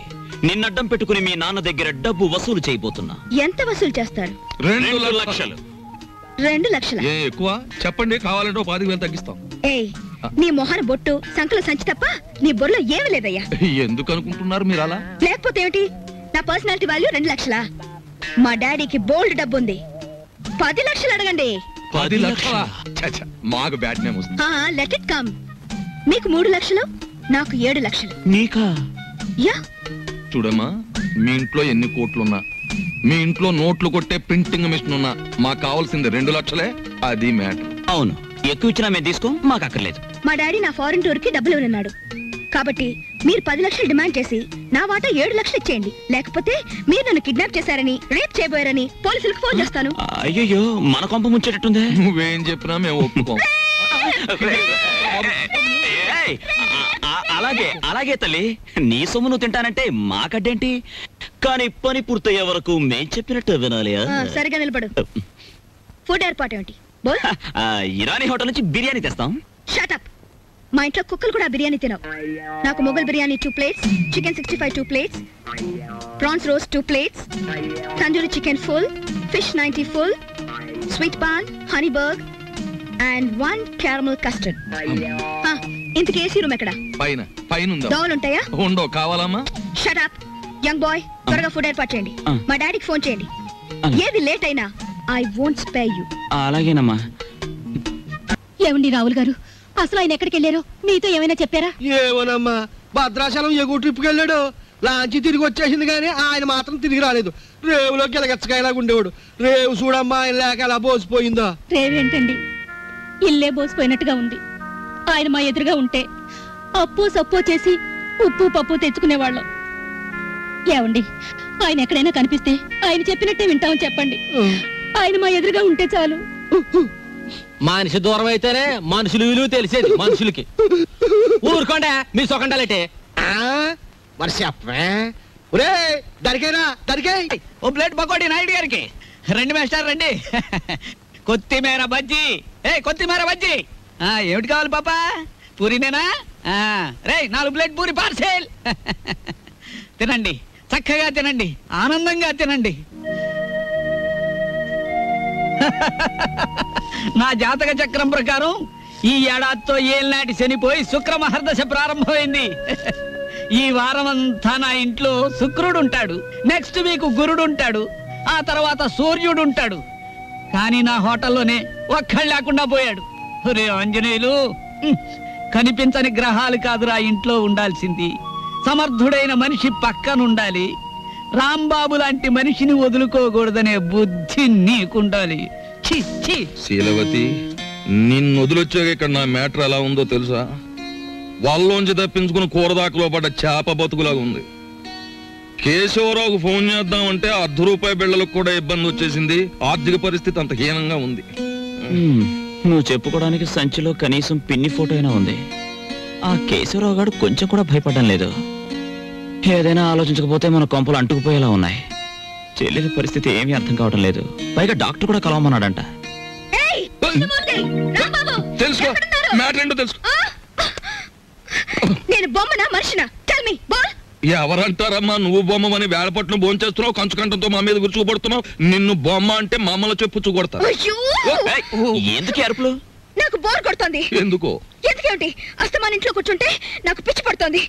నిన్నడ్డం పెట్టుకుని మీ నాన్న దగ్గర డబ్బు వసూలు చేయబోతున్నా. ఎంత వసూలు చేస్తారు? 2 లక్షలు. 2 లక్షల? ఏ ఎక్కువ చెప్పండి, కావాలంటే 10,000 తగ్గిస్తాం. ఏయ్, నీ మొహన బొట్టు, సంకల సంచి తప్ప నీ బొర్రలో ఏమీ లేదయ్యా. ఎందుకు అనుకుంటున్నారు మీరు అలా? లేకపోతే ఏమిటి? నా పర్సనాలిటీ వాల్యూ 2 లక్షలా? మా డాడీకి బోల్డ్ డబ్బు ఉంది, 10 లక్షలు అడగండి. 10 లక్షల మాకు బ్యాడ్ నేమ్ వస్తుంది. Let it come. మీకు 3 లక్షలు, నాకు 7 లక్షలు. నీకా? యా. చూడమ్మా, మీ ఇంట్లో ఎన్ని కోట్లున్నా, మీ ఇంట్లో నోట్లు కొట్టే ప్రింటింగ్ మిషన్ ఉన్నా, మాకు కావాల్సింది 2 లక్షలే. అది మ్యాటర్. అవును, ఎక్కువ ఇచ్చినా మేము తీసుకో, మాకు అక్కర్లేదు. మా డాడీ నా ఫారెన్ టూర్ కి డబ్బులు ఇవ్వనున్నాడు, కాబట్టి మీరు 10 లక్షలు డిమాండ్ చేసి నా వాటా 7 లక్షలు ఇచ్చేయండి. లేకపోతే మీరు నన్ను కిడ్నాప్ చేశారని, రేప్ చేయబోయారని పోలీసులకు ఫోన్ చేస్తాను. అయ్యో, మన కొంప ముంచేటట్టుందే. నువ్వేం చెప్పినా మేము ఒప్పుకోం. ఏయ్, అలాగే అలాగే తల్లి, నీ సొమ్ము నువ్వు తింటానంటే మాకడ్డేంటి? కానీ పని పూర్తయ్యే వరకు మేం చెప్పినట్టు వినాలి. సరిగా నిలబడు. ఫుడ్ ఏర్పాటు ఏమిటి? బోల్. ఇరానీ హోటల్ నుంచి బిర్యానీ తెస్తాం. Shut up. మా ఇంట్లో కుక్కలు కూడా బిర్యానీ తినవు. నాకు Mughal biryani 2 plates, chicken 65 2 plates, prawns roast 2 plates, tandoori chicken full, fish 90 full, sweet paan, honey burg and 1 caramel custard. ఇంతకీ ఏసీ రూమ్ ఎక్కడ? పైన పైన ఉందా? దోవలు ఉంటాయా? ఉండవు. కావాలమ్మా? షట్ అప్ యంగ్ బాయ్, త్వరగా ఫుడ్ ఏర్పాటు చేయండి. మా డాడీకి ఫోన్ చేయండి. ఏది లేట్ అయినా ఐ వోంట్ స్పేర్ యు. అలాగేనమ్మా. ఏమండి రావుల్ గారు, అసలు ఆయన ఎక్కడికి వెళ్ళారో మీతో ఏమైనా చెప్పారా? ఏమోనమ్మా, భద్రాచలం ఎగువ ట్రిప్కి వెళ్ళాడు. లాంచి తిరిగి వచ్చేసింది కానీ ఆయన మాత్రం తిరిగి రాలేదు. రేవులో గిలగచ్చకాయలాగా ఉండేవాడు. రేవు చూడమ్మా, ఆయన లేక ఎలా బోసిపోయిందో. రేవేంటండి, ఇల్లే బోసిపోయినట్టుగా ఉంది. ఆయన మా ఎదురుగా ఉంటే అప్పు సప్పు చేసి ఉప్పు పప్పు తెచ్చుకునేవాళ్ళం. ఏమండి, ఆయన ఎక్కడైనా కనిపిస్తే ఆయన చెప్పినట్టే వింటామని చెప్పండి. ఆయన మా ఎదురుగా ఉంటే చాలు. మనిషి దూరం అయితేనే మనుషులు విలువ తెలిసేది మనుషులకి. ఊరుకోండి మీ సొకండాలంటే. మరి చెప్పే. ఒరే దరికేనా దరికే. ఓ ప్లేట్ పకోడీ నాయుడు గారికి. రండి మాస్టర్ రండి. కొత్తిమీర బజ్జీ. కొత్తిమీర బజ్జీ. ఏమిటి కావాలి పాప? పూరినేనా? రే 4 ప్లేట్ పూరి పార్సెల్. తినండి, చక్కగా తినండి, ఆనందంగా తినండి. నా జాతక చక్రం ప్రకారం ఈ ఏడాదితో ఏళ్ళనాటి శనిపోయి శుక్ర మహర్దశ ప్రారంభమైంది. ఈ వారం అంతా నా ఇంట్లో శుక్రుడు ఉంటాడు, నెక్స్ట్ వీక్ గురుడు ఉంటాడు, ఆ తర్వాత సూర్యుడు ఉంటాడు. కానీ నా హోటల్లోనే ఒక్కళ్ళు లేకుండా పోయాడు. రే ఆంజనేయులు, కనిపించని గ్రహాలు కాదురా ఇంట్లో ఉండాల్సింది. సమర్థుడైన మనిషి పక్కనుండాలి. రాంబాబు లాంటి మనిషిని వదులుకోకూడదనే బుద్ధి నీకుండాలి. ఛీ ఛీ. శీలవతి, నిన్ను వదిలొచ్చాక ఇక్కడ నా మ్యాటర్ ఎలా ఉందో తెలుసా? వాళ్ళలోంచి తప్పించుకుని కూరదాకలో పడ్డ చేప బతుకులాగా ఉంది. కేశవరావుకు ఫోన్ చేద్దామంటే ₹1 బిళ్ళలకు కూడా ఇబ్బంది వచ్చేసింది. ఆర్థిక పరిస్థితి అంత హీనంగా ఉంది. నువ్వు చెప్పుకోవడానికి సంచిలో కనీసం పిన్ని ఫోటో అయినా ఉంది. ఆ కేశవరావు గారు కొంచెం కూడా భయపడడం లేదు. ఏదైనా ఆలోచించకపోతే మన కొంపలు అంటుకుపోయేలా ఉన్నాయి. చెల్లెలి పరిస్థితి ఏమీ అర్థం కావడం లేదు. పైగా డాక్టర్ కూడా కలవమన్నాడంట. తెలుసుకో, మ్యాటర్ ఏంటో తెలుసుకో. నేను బొమ్మనా మనిషినా? Tell me. బోల్. ఎవరంటారమ్మా నువ్వు బొమ్మని? వేళపట్నం భోంచేస్తున్నావు, కంచుకంఠంతో మా మీద విరుచుకుపడుతున్నావు. నిన్ను బొమ్మ అంటే మమ్మల్ని చెప్పు కొడతా. ఎందుకు అరుపులు? నాకు బోర్ కొడుతోంది. ఎందుకో? ఎందుకేమిటి? అస్తమాన్ ఇంట్లో కూర్చుంటే నాకు పిచ్చి పడుతోంది.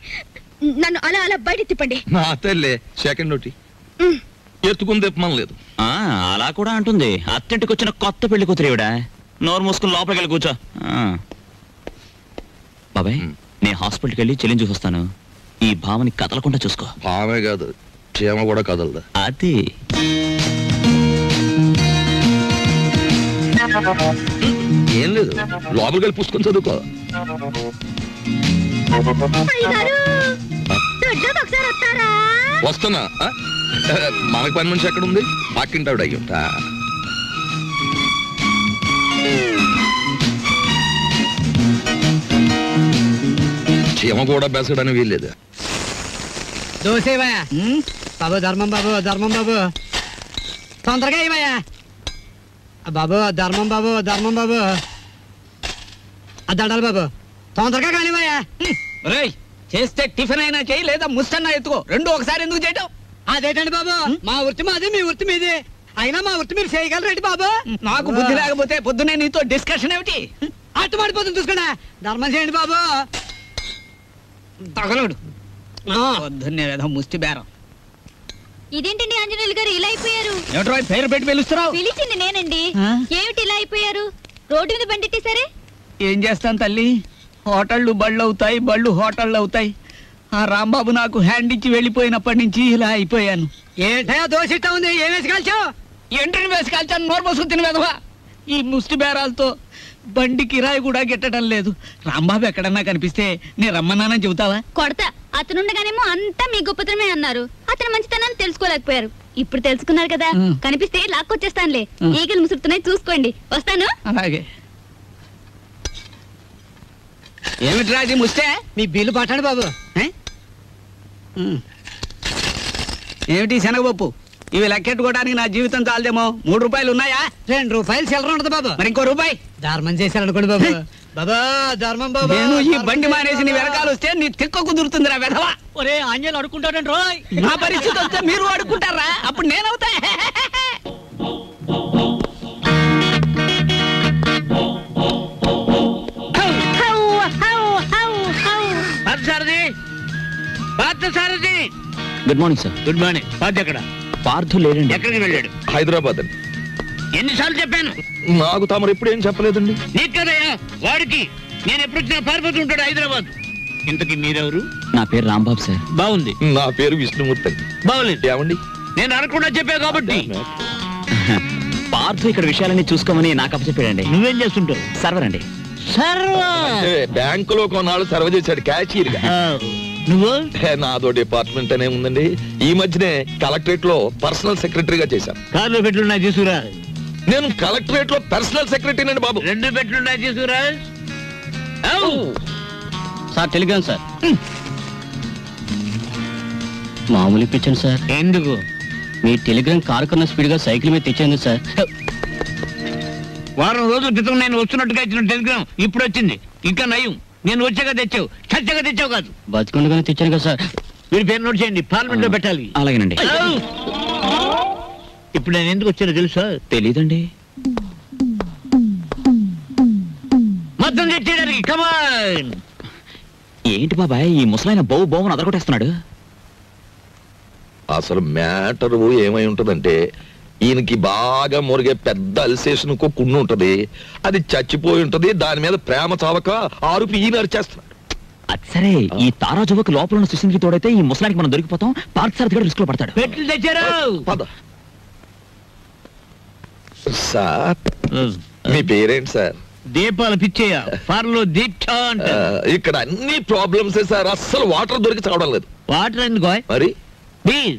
నన్ను అలా అలా బయట తిప్పండి. నా తల్లే సెకండ్ ఒకటి ఎత్తుకుని తిప్పమనలేదు. అలా కూడా అంటుంది. అత్తింటికి వచ్చిన కొత్త పెళ్లి కూతురేవిడా. నోరు మూసుకుని లోపలికి వెళ్ళి కూర్చో. బాబాయ్, నేను హాస్పిటల్కి వెళ్ళి చెల్లిని చూపిస్తాను. ఈ భావని కదలకుండా చూసుకో. భావే కాదు, క్షేమ కూడా కదలదా. అది ఏం లేదు, లోపలికి వెళ్ళి పుస్తకం చదువుకో. వస్తున్నా. మనకు పని మనిషి ఎక్కడ ఉంది? పక్కింటావిడ అయ్యుంటా. చీమ కూడా బెసడని వీల్లేదు. దోసేవయ్యా బాబు, ధర్మం బాబు, ధర్మం బాబు, తొందరగా ఏమయ్యా బాబు, ధర్మం బాబు, ధర్మం బాబు, దండాలి బాబు, తొందరగా కానివయ్యా. రేయ్, చేస్తే టిఫిన్ అయినా చేయి, లేదా ముస్తన్నా ఎత్తుకో. రెండు ఒకసారి ఎందుకు చేయటం? అదేంటండి బాబు, మా వృత్తి మాది, మీ వృత్తి మీది. అయినా మా వృత్తి మీరు చేయగలరేంటి బాబు? నాకు బుద్ధి లేకపోతే పొద్దునే నీతో డిస్కషన్ ఏమిటి? అట్టు పడిపోతుంది చూసుకోండి. ధర్మం చేయండి బాబు. తగలడు పొద్దున్నే ఏదో ముష్టి బేరం. ఇదేంటండి ఆంజనేయులు గారు ఇలా అయిపోయారు? ఏమిట్రా పేరు పెట్టి పిలుస్తున్నావు? పిలిచింది నేనండి. ఆ? ఏమిటి ఇలా అయిపోయారు? రోడ్డు మీద బండెట్టేశారే? ఏం చేస్తాను తల్లి, హోటళ్ళు బళ్ళు అవుతాయి, బళ్ళు హోటళ్ళు అవుతాయి. ఆ రాంబాబు నాకు హ్యాండ్ ఇచ్చి వెళ్ళిపోయినప్పటి నుంచి ఇలా అయిపోయాను. ఏంటయ్యా దోశ ఇట్టా ఉంది, ఏం వేసి కాల్చావు? ఎంట్రీని వేసి కాల్చాను, నోరు పోసుకుని తిని వెధవా. ఈ ముష్టి బేరాలతో బండి కిరాయి కూడా గిట్టడం లేదు. రాంబాబు ఎక్కడన్నా కనిపిస్తే నేను రమ్మన్నానని చెబుతావా? కొడతా. అతనుండగానేమో అంతా మీ గొప్పతనమే అన్నారు. అతని మంచితనాన్ని తెలుసుకోలేకపోయారు. ఇప్పుడు తెలుసుకున్నారు కదా, ఉం. కనిపిస్తే లాక్కొచ్చేస్తానులే. ఉం. ఈగలు ముసురుతున్నాయి, చూసుకోండి. వస్తాను. అలాగే. ఏమిట్రా అది ముస్తే? మీ బిల్లు పట్టండి బాబు. ఏమిటి శనగపప్పు? ఇవి లెక్కెట్టుకోవడానికి నా జీవితం చాలదేమో. 3 రూపాయలు ఉన్నాయా? 2 రూపాయలు చిల్లర ఉండదు బాబు. మరి ఇంకో రూపాయి. ధర్మం చేశారనుకోండి బాబు. బాబా ధర్మం బాబు. నేను ఈ బండి మానేసి నీ వెనకాల వస్తే నీ తిక్క కుదురుతుందిరా వెధవా. ఒరే ఆంజలు అడుకుంటాడండి రోయ్. నా పరిస్థితి వస్తే మీరు వాడుకుంటారా? అప్పుడు నేనవుతా. Good morning sir. Good morning. Party ఎక్కడ? పార్థు లేడండి. ఎక్కడికి వెళ్ళాడు? హైదరాబాద్ అండి. ఎన్నిసార్లు చెప్పాను నాకు తమరు ఎప్పుడు ఏం చెప్పలేదండి. నీకు కదయ్యా, వాడికి. నేను ఎప్పుడు వచ్చినా పారిపోతూ ఉంటాడు హైదరాబాద్. ఇంతకీ మీరెవరు? నా పేరు రాంబాబు సార్. బాగుంది. నా పేరు విష్ణుమూర్తి అండి. బాగులేదు. ఏమండి? నేను అనకుండా చెప్పా కాబట్టి. పార్థు ఇక్కడ విషయాలన్నీ చూసుకోమని నాకు అప్పచెప్పాడండి. నువ్వేం చేస్తుంటావు? సర్వర్ అండి. అంటే బ్యాంకులో కొన్నాళ్ళు సర్వ్ చేశాడు క్యాషియర్ గా. నువ్వు? నాదో డిపార్ట్మెంట్ అనే ఉందండి. ఈ మధ్యనే కలెక్టరేట్ లో పర్సనల్ సెక్రటరీగా చేశాను. కార్లో పెట్లున్నాయి తీసుకురా. నేను కలెక్టరేట్ లో పర్సనల్ సెక్రటరీ అండి బాబు. 2 పెట్లున్నాయి తీసుకురా. Sir Telegram sir. మామూలు ఇప్పించండి సార్. ఎందుకు? మీ టెలిగ్రామ్ కారు కన్నా స్పీడ్ గా సైకిల్ మీద తెచ్చేందుకు సార్. వారం రోజుల క్రితం నేను వస్తున్నట్టుగా ఇచ్చిన టెలిగ్రామ్ ఇప్పుడు వచ్చింది. ఇంకా నయం, నేను వచ్చాక తెచ్చావు, చచ్చాక తెచ్చావు కాదు. బతికుండగానే తెచ్చాను కదా సార్. మీరు పేరు నోట్ చేయండి, పార్లమెంట్ లో పెట్టాలి. అలాగేనండి. ఇప్పుడు నేను ఎందుకు వచ్చానో తెలుసా? తెలీదండి. మొత్తం తెచ్చేయడానికి. కమాన్. ఏంటి బాబాయ్ ఈ ముసలాయన బోవుని అదరగొట్టేస్తున్నాడు? అసలు మ్యాటర్ ఏమై ఉంటదంటే, ఈయనకి బాగా మురిగే పెద్ద అల్సేషన్ కుండు ఉంటది. అది చచ్చిపోయి ఉంటది. దాని మీద ప్రేమ చావక ఆరుపి ఈయన అరిచేస్తున్నాడు. అది సరే, ఈ తారాజువకు లోపల ఉన్న సుశీల్కి తోడైతే ఈ ముసలానికి మనం దొరికిపోతాం. పార్క్ సార్ దగ్గర రిస్క్ లో పడతాడు. పెట్లు తెచ్చారు. పద సార్. మీ పేరేంటి సార్? దీపాలు పిచ్చేయ. ఫార్లో దీక్ష అంట. ఇక్కడ అన్ని ప్రాబ్లమ్స్ సార్. అస్సలు వాటర్ దొరికి చావడం లేదు. వాటర్ ఎందుకో? మరి బీర్.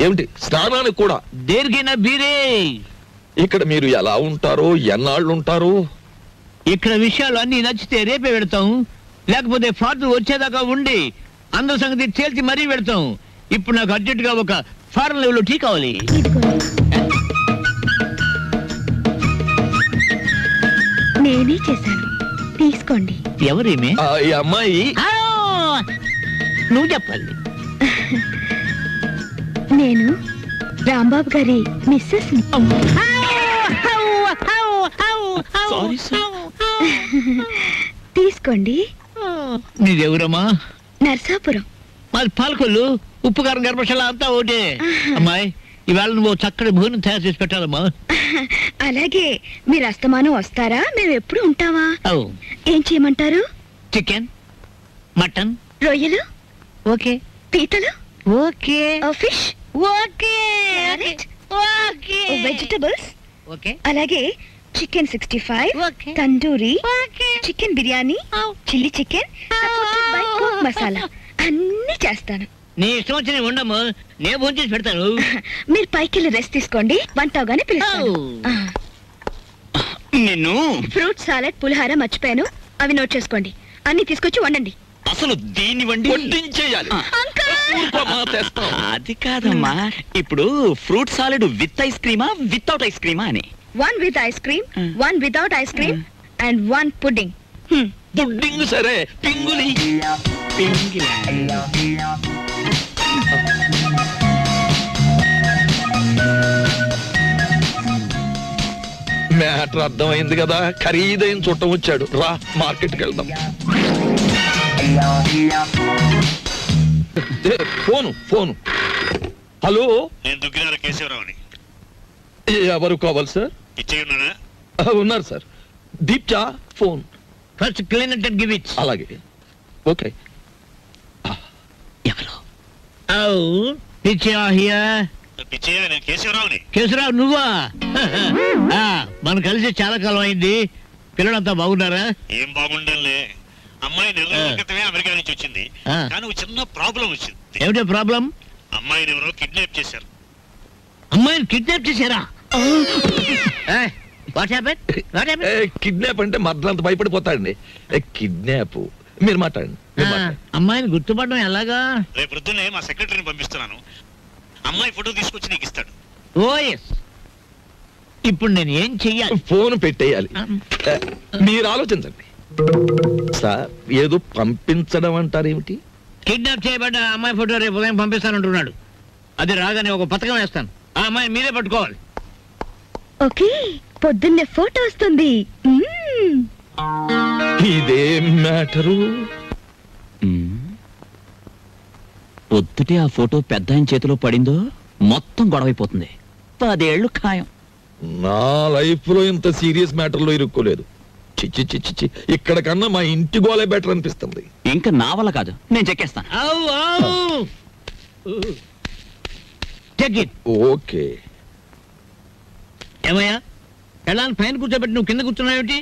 ఏమిటి స్నానానికి కూడా? దేనికైనా బీరే. ఇక్కడ మీరు ఎలా ఉంటారు, ఎన్నాళ్ళు ఉంటారు? ఇక్కడ విషయాలు అన్ని నచ్చితే రేపే పెడతాం, లేకపోతే ఫాదర్ వచ్చేదాకా ఉండి అందరి సంగతి తేల్చి మరీ పెడతాం. ఇప్పుడు నాకు అర్జెంట్ గా ఒక ఫారెన్ లెవెల్ టీ కావాలి. నేనే చేశాను, తీసుకోండి. ఎవరేమే? ఈ అమ్మాయి నువ్వు చెప్పాలి. నేను రాంబాబు గారి మిస్సెస్. Sorry sir. తీసుకోండి. నీదెవరమ్మా? నర్సాపురం. మాది పాలకొల్లు. ఉప్పు కారం గర్భశాల అంతా ఒకటే. అమ్మాయి, ఇవాళ నువ్వు చక్కటి భోజనం తయారు చేసి పెట్టాలమ్మా. అలాగే. మీరు అస్తమానం వస్తారా? మేము ఎప్పుడు ఉంటావా? అవు. ఏం చేయమంటారు? Chicken, mutton. రొయ్యలు ఓకే. పీతలు okay. Fish okay. Okay. Vegetables. Okay. అలాగే chicken 65, okay. Tandoori, okay. Chicken biryani, chilli chicken, supported by cook masala అన్ని చేస్తాను. నీ ఇష్టం వచ్చి ఉండము, నేను ఫోన్ చేసి పెడతాను. మీరు పైకి వెళ్ళి రెస్ట్ తీసుకోండి, వంట అవగానే పిలుస్తాను. నిన్ను ఫ్రూట్ సాలెడ్, పులిహార మర్చిపోయాను, అవి నోట్ చేసుకోండి. అన్ని తీసుకొచ్చి వండండి. అసలు దీన్ని వండి వడ్డించేయాలి. ఊరుకోమా, తెస్తాం. అది కాదమ్మా, ఇప్పుడు ఫ్రూట్ సాలెడ్ విత్ ఐస్ క్రీమా వితౌట్ ఐస్ క్రీమా అని. 1 with ice cream, 1 without ice cream, and 1 pudding. Pudding సరే, పింగులి. మ్యాటర్ అర్థమైంది కదా. ఖరీదైన చుట్టం వచ్చాడు. రా మార్కెట్కి వెళ్దాం. ఫోను. హలో, నేను దుగ్గినార కేశవరావుని. ఎవరు కావాలి సార్? ఉన్నారు సార్. దీప్చా phone. First clean and give it. అలాగే. ఓకే. ఎవరు? కేశవరావు నువ్వా? మనం కలిసి చాలా కాలం అయింది. పిల్లలంతా బాగున్నారా? ఏం బాగుండాలే. అమ్మాయి నెల రోజుల క్రితమే అమెరికా నుంచి వచ్చింది. కానీ ఒక చిన్న ప్రాబ్లం వచ్చింది. ఏమిటో ప్రాబ్లం? అమ్మాయిని ఎవరో కిడ్నాప్ చేశారు. అమ్మాయిని కిడ్నాప్ చేశారా? What happen? What happen? Kidnap అంటే మర్డర్ అంత భయపడిపోతాడండి. కిడ్నాప్ మీరు మాట్లాడండి. అమ్మాయిని గుర్తుపడడం ఎలాగా? రేపు పొద్దున్నే మా సెక్రటరీని పంపిస్తున్నాను. అమ్మాయి ఫోటో తీసుకొచ్చి నీకు ఇస్తాడు. ఓ ఎస్. ఇప్పుడు నేను ఏం చెయ్యాలి? ఫోన్ పెట్టేయాలి. మీరు ఆలోచించండి సార్. ఏదో పంపించడం అంటారేమిటి? కిడ్నాప్ చేయబడ్డ అమ్మాయి ఫోటో రేపు ఉదయం పంపిస్తానంటున్నాడు. అది రాగానే ఒక పథకం వేస్తాను. ఆ అమ్మాయి మీరే పట్టుకోవాలి. ఓకే, పొద్దున్నే ఫోటో వస్తుంది. ఇదేం మ్యాటరు? పొద్దుటే ఆ ఫోటో పెద్ద ఆయన చేతిలో పడిందో మొత్తం గొడవైపోతుంది. 10 ఏళ్ళు ఖాయం. నా లైఫ్ లో ఇంత సీరియస్ మ్యాటర్ లో ఇరుక్కోలేదు. చిచ్చి చిచ్చి చి ఇక్కడ కన్నా మా ఇంటి గోలే బెటర్ అనిపిస్తుంది. ఇంకా నా వల్ల కాదు, నేను చెక్కేస్తాను. ఓకే. ఏమయ్యా, ఎలాంటి పైన కూర్చోబెట్టి నువ్వు కింద కూర్చున్నావేంటి?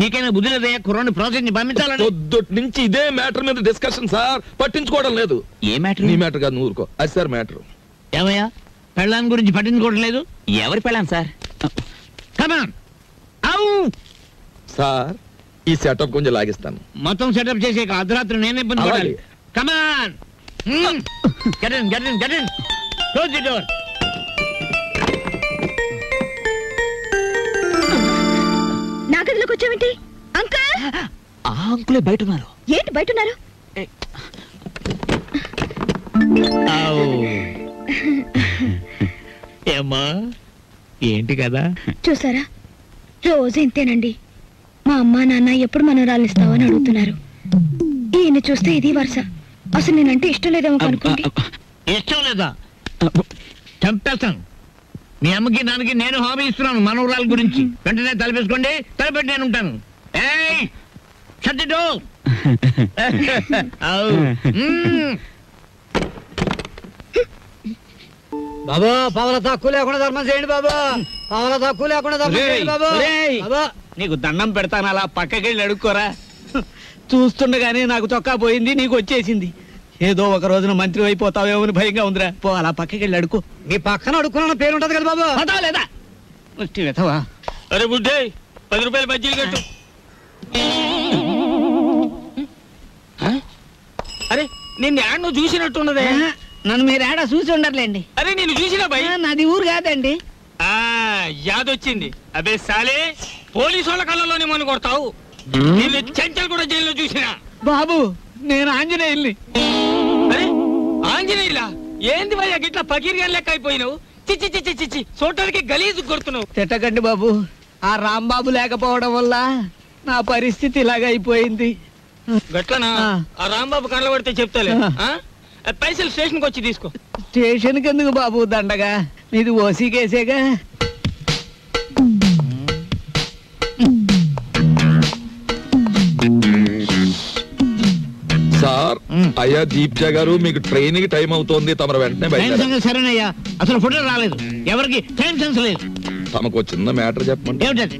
నీకైనా బుద్ధి లేదయ్యా? కుర్రాన్ని ప్రాజెక్ట్ ని పంపించాలని. పొద్దుటి నుంచి ఇదే మ్యాటర్ మీద డిస్కషన్ సార్. పట్టించుకోవడం లేదు. ఏ మ్యాటర్? నీ మ్యాటర్ కాదు, నువ్వు ఊరుకో. అది సార్ మ్యాటర్. ఏమయ్యా, పెళ్ళాన్ని గురించి పట్టించుకోవడం లేదు? ఎవరి పెళ్ళాను సార్? కమాన్. సార్ ఈ సెటప్ కొంచెం లాగిస్తాను. మొత్తం సెటప్ చేసే అర్ధరాత్రి నేనే ఇబ్బంది పడాలి. అలాగే. Come on. Get in, get in, get in. Close the door. నా గదిలోకి వచ్చావేంటి అంకల్? ఆ అంకులే బయట ఉన్నారు. ఏంటి బయట ఉన్నారు? ఏమ్మా, ఏంటి కదా? చూసారా, రోజు ఇంతేనండి. మా అమ్మా నాన్న ఎప్పుడు మనవరాలు ఇస్తావని అడుగుతున్నారు. ఈయన చూస్తే ఇది వరుస. అసలు నేనంటే ఇష్టం లేదేమో అనుకోండి. ఇష్టం లేదా? చంపేస్తాను. మీ అమ్మకి నాన్నకి నేను హామీ ఇస్తున్నాను మనవరాల గురించి. వెంటనే తలపేసుకోండి. తలపెట్టి నేను ఉంటాను. ఏయ్, shut the door. బాబు పవల తక్కువ లేకుండా ధర్మం చేయండి బాబు. పవల తక్కువ లేకుండా ధర్మం చేయండి బాబు. ఒరేయ్, బాబు నీకు దండం పెడతాను, అలా పక్కకెళ్ళి అడుక్కోరా. చూస్తుండగానే నాకు చొక్కా పోయింది, నీకు వచ్చేసింది. ఏదో ఒక రోజున మంత్రి అయిపోతావేమో అని భయంగా ఉందిరా. పో, అలా పక్కకెళ్ళి అడుకో. మీ పక్కన అడుక్కున్న పేరు ఉంటది కదా బాబు. పదా లేదా? ముష్టి వెతవా. అరే బుడ్డే, 10 రూపాయలు బజ్జీలు కట్టు. అరే నిన్ను యాడ్ నువ్వు చూసినట్టున్నదే. నన్ను మీరు ఏడా చూసి ఉండర్లేండి. అరే నేను చూసినా భయ్. నాది ఊరు కాదండి. యాదొచ్చింది. అబే సాలే, పోలీసు వాళ్ళ కళ్ళలోనే మనం కొడతావు. నిన్ను చెంచల్ కూడా జైల్లో చూసినా. బాబు నేను ఆంజనేయుల్ని. అరే ఆంజనేయులా? ఏంది భయ్యా గిట్లా పకీర్గా లెక్క అయిపోయినావు? చిచ్చి చిచ్చి చిచ్చి చూడటానికి గలీజు కొడుతున్నావు. తిట్టకండి బాబు, ఆ రాంబాబు లేకపోవడం వల్ల నా పరిస్థితి ఇలాగ అయిపోయింది. గట్లనా? ఆ రాంబాబు కళ్ళ పడితే చెప్తాలే. పైసలు స్టేషన్కి వచ్చి తీసుకో. స్టేషన్కి ఎందుకు బాబు దండగా? నీది ఓసీ కేసేగా. సార్, అయ్యా దీప్జా గారు, మీకు ట్రైన్ కి టైం అవుతోంది. తమరు వెంటనే బయట. సరేనయ్యా, అసలు ఫోటో రాలేదు. ఎవరికి టైం సెన్స్ లేదు. తమకు చిన్న మ్యాటర్ చెప్పండి. ఏమిటది?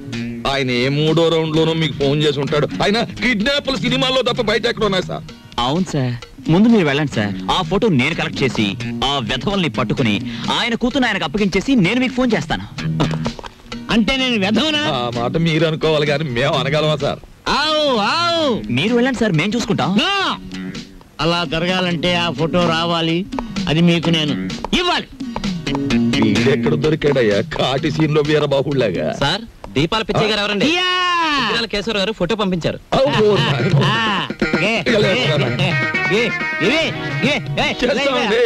ఆయన ఏ 3వ రౌండ్ లోనూ మీకు ఫోన్ చేసి ఉంటాడు. ఆయన కిడ్నాప్ల సినిమాల్లో తప్ప బయట ఎక్కడ ఉన్నాయి సార్? అవును సార్. ముందు మీరు వెళ్ళండి సార్. ఆ ఫోటో నేను కలెక్ట్ చేసి ఆ వెధవల్ని పట్టుకుని ఆయన కూతురు ఆయనకు అప్పగించేసి నేను మీకు ఫోన్ చేస్తాను. అంటే నేను వెధవనా? ఆ మాట మీరు అనుకోవాలి కానీ మేము అనగలమా సార్? మీరు వెళ్ళండి సార్, మేము చూసుకుంటాం. అలా జరగాలంటే ఆ ఫోటో రావాలి. అది మీకు నేను ఇవ్వాలి. వీడెక్కడ దొరికాడయ్యా కాటి సీన్ లో వీరబాహుళ్లాగా? సార్, దీపాల పిచ్చయ్య గారు ఎవరండి? యా! కేశవరావు గారు ఫోటో పంపించారు. అబ్బో, నాయనా. ఆ, ఏ, ఏ, ఏ, ఏ, ఏ, ఏ, ఏ, ఏ, చేస్తామండి.